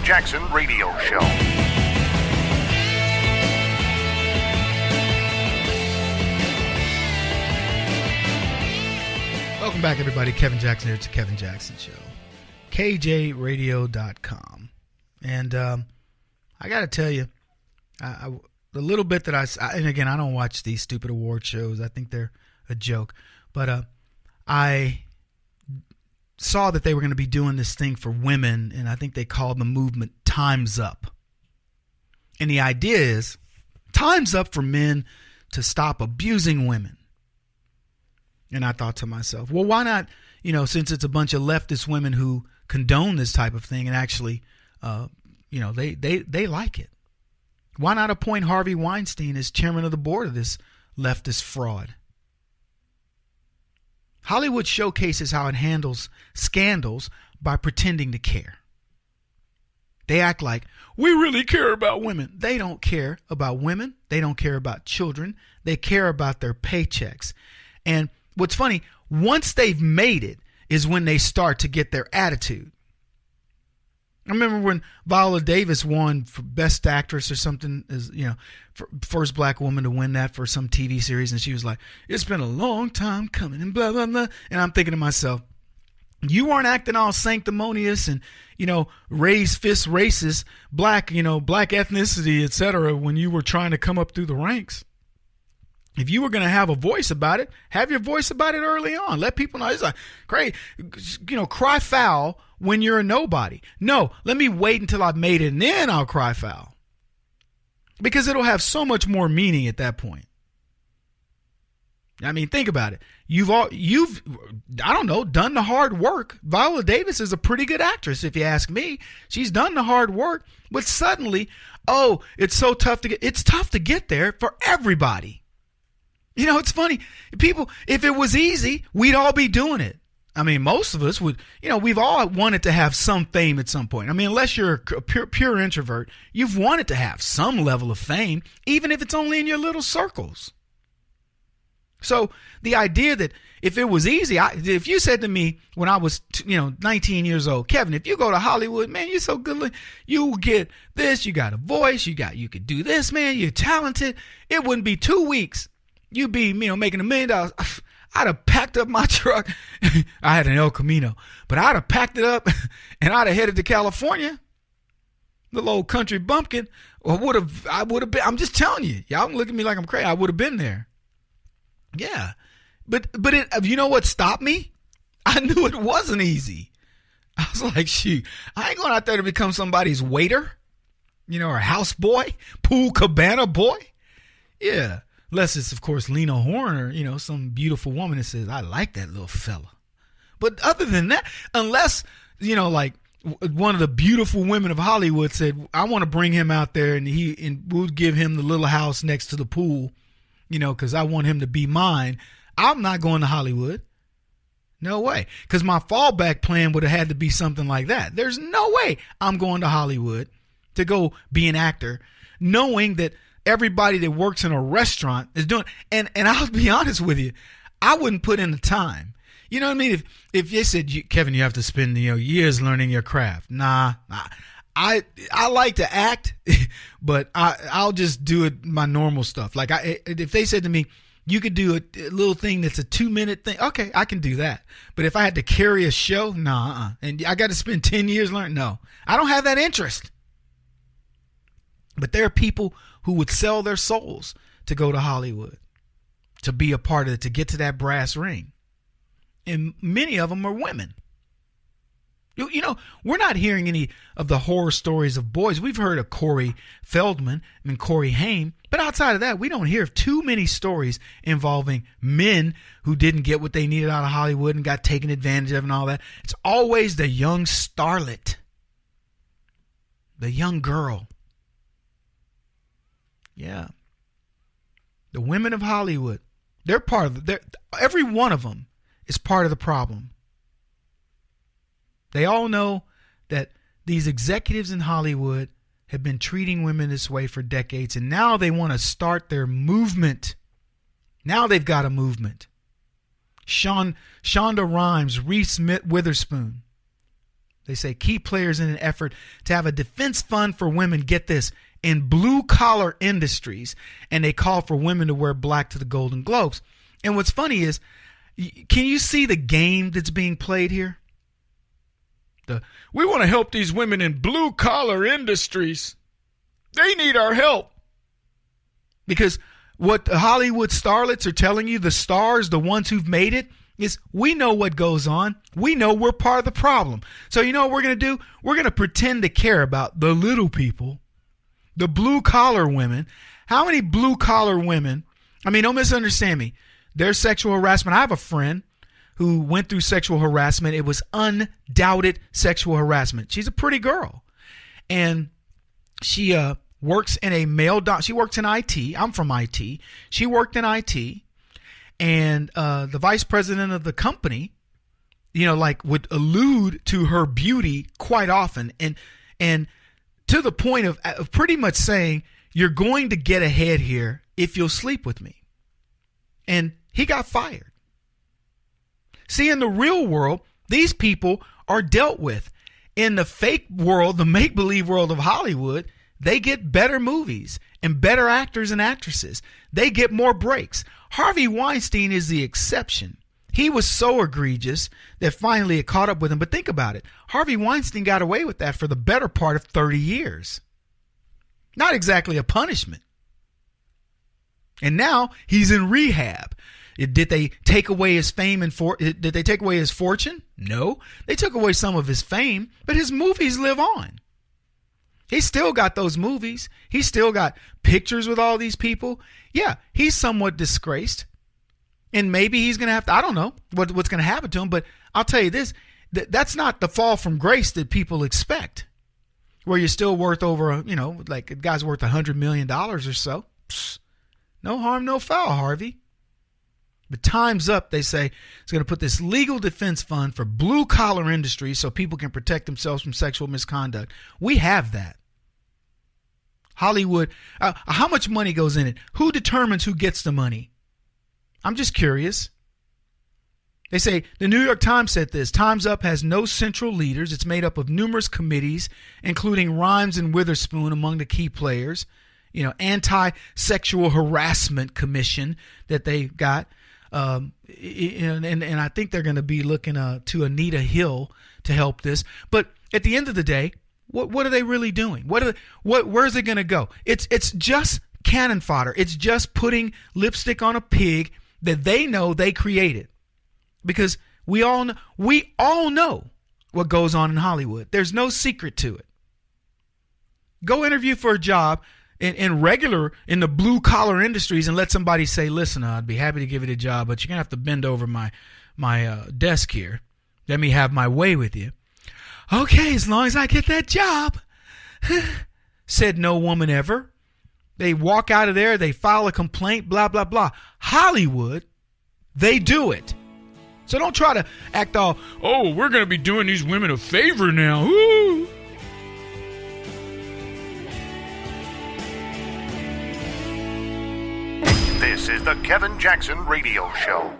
Jackson Radio Show. Welcome back, everybody. Kevin Jackson here. It's the Kevin Jackson Show. KJRadio.com. And I got to tell you, the little bit that and again, I don't watch these stupid award shows. I think they're a joke. But I saw that they were going to be doing this thing for women, and I think they called the movement Time's Up. And the idea is, time's up for men to stop abusing women. And I thought to myself, well, why not, since it's a bunch of leftist women who condone this type of thing and actually, they like it. Why not appoint Harvey Weinstein as chairman of the board of this leftist fraud? Hollywood showcases how it handles scandals by pretending to care. They act like, we really care about women. They don't care about women. They don't care about children. They care about their paychecks. And what's funny, once they've made it is when they start to get their attitude. I remember when Viola Davis won for Best Actress or something, first black woman to win that for some TV series, and she was like, it's been a long time coming, and blah, blah, blah. And I'm thinking to myself, you weren't acting all sanctimonious and, raised fist racist, black ethnicity, etc. when you were trying to come up through the ranks. If you were going to have a voice about it, have your voice about it early on. Let people know. It's like, great, cry foul when you're a nobody. No, let me wait until I've made it and then I'll cry foul. Because it'll have so much more meaning at that point. I mean, think about it. You've done the hard work. Viola Davis is a pretty good actress, if you ask me. She's done the hard work, but suddenly, it's so tough it's tough to get there for everybody. It's funny. People, if it was easy, we'd all be doing it. I mean, most of us would, we've all wanted to have some fame at some point. I mean, unless you're a pure introvert, you've wanted to have some level of fame, even if it's only in your little circles. So the idea that if it was easy, if you said to me when I was, 19 years old, Kevin, if you go to Hollywood, man, you're so good looking, you get this, you got a voice, you could do this, man, you're talented. It wouldn't be 2 weeks. You'd be, making $1 million. I'd have packed up my truck. I had an El Camino, but I'd have packed it up and I'd have headed to California. Little old country bumpkin. I would have been, I'm just telling you, y'all look at me like I'm crazy. I would have been there. Yeah. But you know what stopped me? I knew it wasn't easy. I was like, shoot, I ain't going out there to become somebody's waiter, or house boy, pool cabana boy. Yeah. Unless it's, of course, Lena Horne or, some beautiful woman that says, I like that little fella. But other than that, unless, like one of the beautiful women of Hollywood said, I want to bring him out there and we'll give him the little house next to the pool, because I want him to be mine. I'm not going to Hollywood. No way. Because my fallback plan would have had to be something like that. There's no way I'm going to Hollywood to go be an actor, knowing that everybody that works in a restaurant is doing, and I'll be honest with you, I wouldn't put in the time. You know what I mean? If they said, Kevin, you have to spend years learning your craft. Nah. I like to act, but I'll just do it my normal stuff. Like if they said to me, you could do a little thing that's a 2-minute thing, okay, I can do that. But if I had to carry a show, nah. And I got to spend 10 years learning, no. I don't have that interest. But there are people who would sell their souls to go to Hollywood, to be a part of it, to get to that brass ring. And many of them are women. We're not hearing any of the horror stories of boys. We've heard of Corey Feldman and Corey Haim, but outside of that, we don't hear of too many stories involving men who didn't get what they needed out of Hollywood and got taken advantage of and all that. It's always the young starlet, the young girl. Yeah. The women of Hollywood, they're part of every one of them is part of the problem. They all know that these executives in Hollywood have been treating women this way for decades, and now they want to start their movement. Now they've got a movement. Shonda Rhimes, Reese Witherspoon, They say key players in an effort to have a defense fund for women, get this, in blue-collar industries, and they call for women to wear black to the Golden Globes. And what's funny is, can you see the game that's being played here? We want to help these women in blue-collar industries. They need our help. Because what the Hollywood starlets are telling you, the stars, the ones who've made it, is we know what goes on. We know we're part of the problem. So you know what we're going to do? We're going to pretend to care about the little people, the blue-collar women. How many blue-collar women, I mean, don't misunderstand me. There's sexual harassment. I have a friend who went through sexual harassment. It was undoubted sexual harassment. She's a pretty girl. And she works in a she works in IT. I'm from IT. She worked in IT. And the vice president of the company, would allude to her beauty quite often. And to the point of pretty much saying, you're going to get ahead here if you'll sleep with me. And he got fired. See, in the real world, these people are dealt with. In the fake world, the make-believe world of Hollywood, they get better movies and better actors and actresses. They get more breaks. Harvey Weinstein is the exception. He was so egregious that finally it caught up with him. But think about it. Harvey Weinstein got away with that for the better part of 30 years. Not exactly a punishment. And now he's in rehab. Did they take away his fame and did they take away his fortune? No. They took away some of his fame, but his movies live on. He's still got those movies. He's still got pictures with all these people. Yeah, he's somewhat disgraced. And maybe he's going to have to, I don't know what's going to happen to him, but I'll tell you this, that's not the fall from grace that people expect, where you're still worth over, like a guy's worth $100 million or so. Psst, no harm, no foul, Harvey. But time's up, they say. It's going to put this legal defense fund for blue-collar industries so people can protect themselves from sexual misconduct. We have that. Hollywood, how much money goes in it? Who determines who gets the money? I'm just curious. They say, the New York Times said this, Time's Up has no central leaders. It's made up of numerous committees, including Rhimes and Witherspoon among the key players. Anti-sexual harassment commission that they got. And I think they're going to be looking to Anita Hill to help this. But at the end of the day, what are they really doing? Where's it going to go? It's just cannon fodder. It's just putting lipstick on a pig that they know they created. Because we all know what goes on in Hollywood. There's no secret to it. Go interview for a job in the blue collar industries and let somebody say, listen, I'd be happy to give you the job, but you're going to have to bend over my desk here. Let me have my way with you. Okay, as long as I get that job, said no woman ever. They walk out of there, they file a complaint, blah, blah, blah. Hollywood, they do it. So don't try to act all, we're going to be doing these women a favor now. Woo! This is the Kevin Jackson Radio Show.